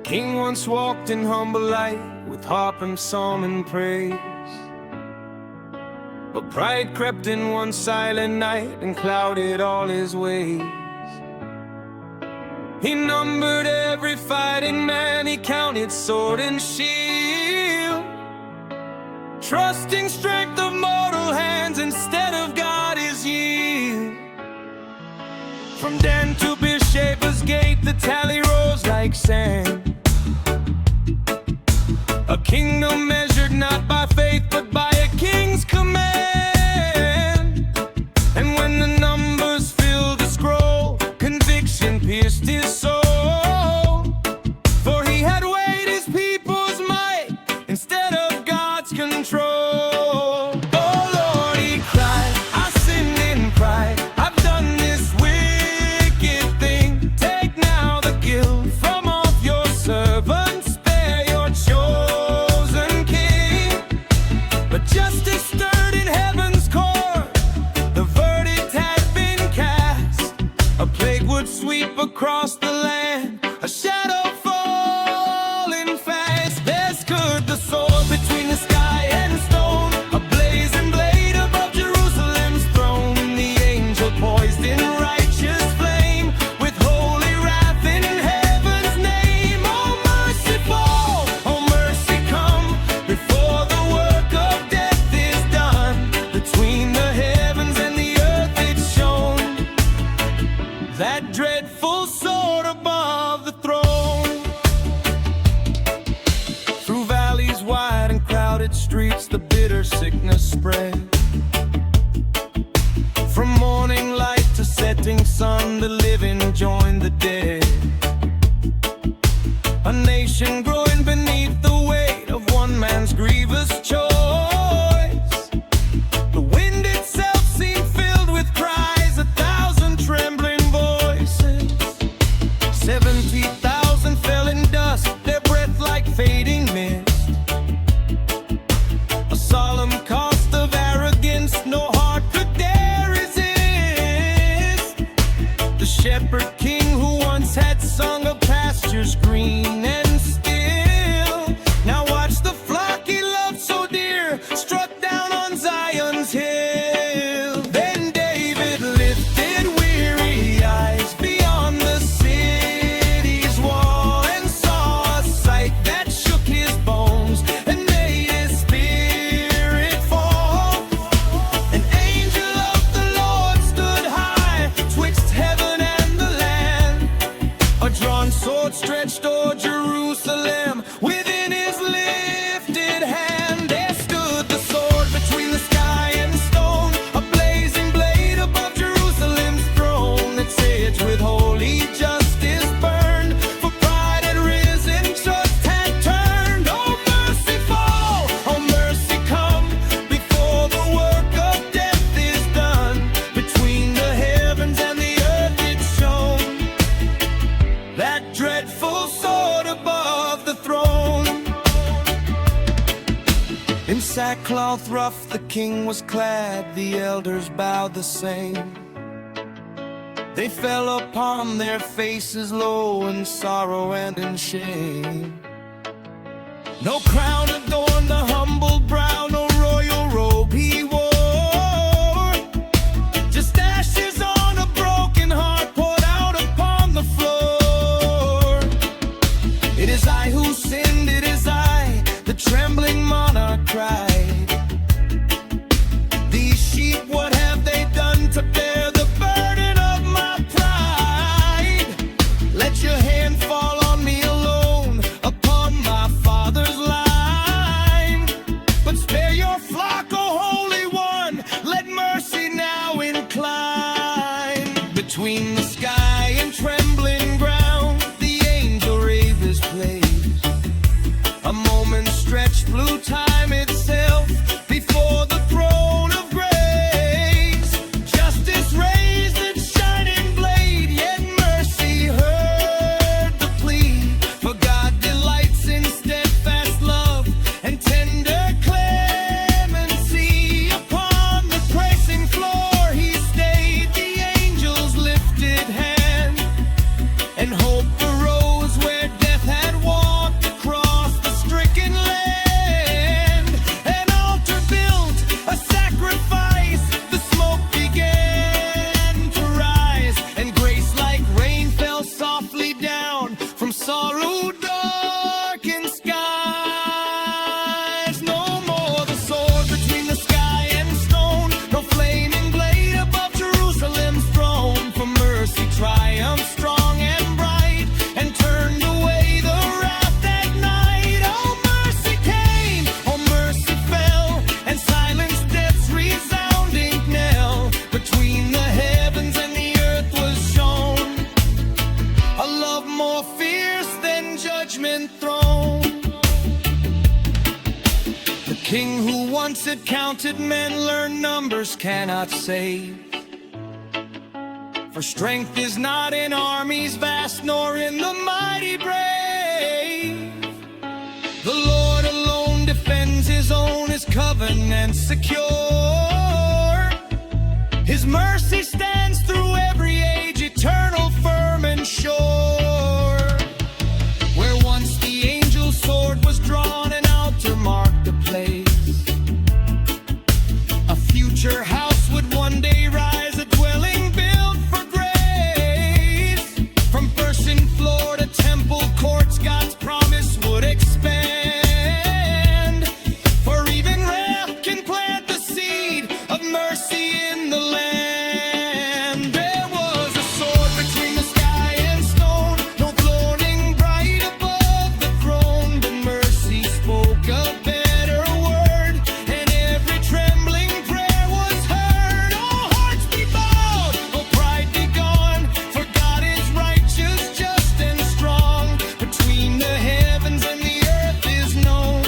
King once walked in humble light with harp and psalm and praise, but pride crept in one silent night and clouded all his ways. He numbered every fighting man, he counted sword and shield, trusting strength of mortal hands instead of God his yield. From Dan to Beersheba gate, the tally rose like sand. A kingdom measured not by faith, but by a king's command. And when the numbers filled the scroll, conviction pierced his soul. For he had weighed his people's might instead of God's control. Oh Lord, he cried, I sinned in pride. I've done this wicked thing. Take now the guilt from off your servants. Spare your chosen king. But justice stirred in heaven's court. The verdict had been cast. A plague would sweep across the land, a shadow falling fast. There stood the sword between the sky and stone, a blazing blade above Jerusalem's throne. The angel poised in righteous flame, with holy wrath in heaven's name. Oh mercy fall, oh mercy come, before the work of death is done. Between the heavens and the earth it shone, that dreadful sword above the throne. Through valleys wide and crowded streets, the bitter sickness spread. From morning light to setting sun, the living joined the dead. A nation growing beneath the weight of one man's grievous choice. The wind itself seemed filled with cries, 1,000 trembling voices. 70,000 fell in dust, their breath like fading mist. A solemn cost of arrogance no heart could dare resist. The shepherd king who once had sung of pastures green and still, now watch the flock he loved so dear struck down on Zion's hill. Then David lifted weary eyes beyond the city's wall and saw a sight that shook his bones and made his spirit fall. An angel of the Lord stood high, twixt heaven and the land. A drawn sword stretched o'er Jerusalem within his lifted hand. There stood the sword between the sky and stone, a blazing blade above Jerusalem's throne. Its edge with holy justice burned, for pride had risen, trust had turned. Oh mercy fall, oh mercy come, before the work of death is done. Between the heavens and the earth it shone, that dreadful sword above the throne. In sackcloth rough the king was clad, the elders bowed the same. They fell upon their faces low in sorrow and in shame. No crown adorned the humble brow, no royal robe he wore. Just ashes on a broken heart poured out upon the floor. It is I who sinned, it is I, the trembling monarch cried. These sheep, what have they done to bear the burden of my pride? Let your hand fall on me alone, upon my father's line. But spare your flock, O Holy One, let mercy now incline. Between the sky and trembling ground, the angel raised his place. A moment stretched blue time itself before the throne of grace. Justice raised its shining blade, yet mercy heard the plea. For God delights in steadfast love and tender clemency. Upon the pressing floor he stayed, the angel's lifted hand, and hope arose where death had won. king who once had counted men learned numbers cannot save. For strength is not in armies vast, nor in the mighty brave. The Lord alone defends his own, his covenant secure. His mercy stands through every age, eternal, firm and sure. Where once the angel's sword was drawn, an altar marked the place. A future house would one day rise, a dwelling built for grace. From first floor to temple courts, God's promise would expand. For even wrath can plant the seed of mercy in the land. There was a sword between the sky and stone, no gloating bright above the throne, but mercy spoke a better word, and every trembling prayer was heard. All hearts be bowed, all pride be gone, for God is righteous, just and strong. Between the heavens and the earth is known,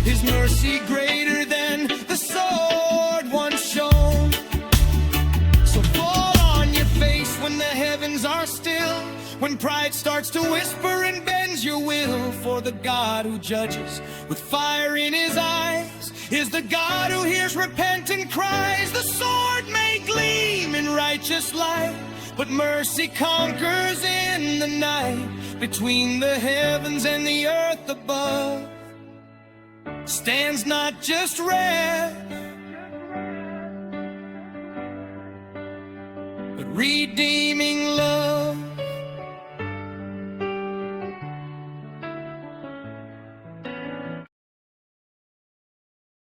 his mercy greater than the sword once shown. So fall on your face when the heavens are still, when pride starts to whisper and bends your will. For the God who judges with fire in his eyes is the God who hears repentant cries. The sword may gleam in righteous light, but mercy conquers in the night. Between the heavens and the earth above stands not just wrath, but redeeming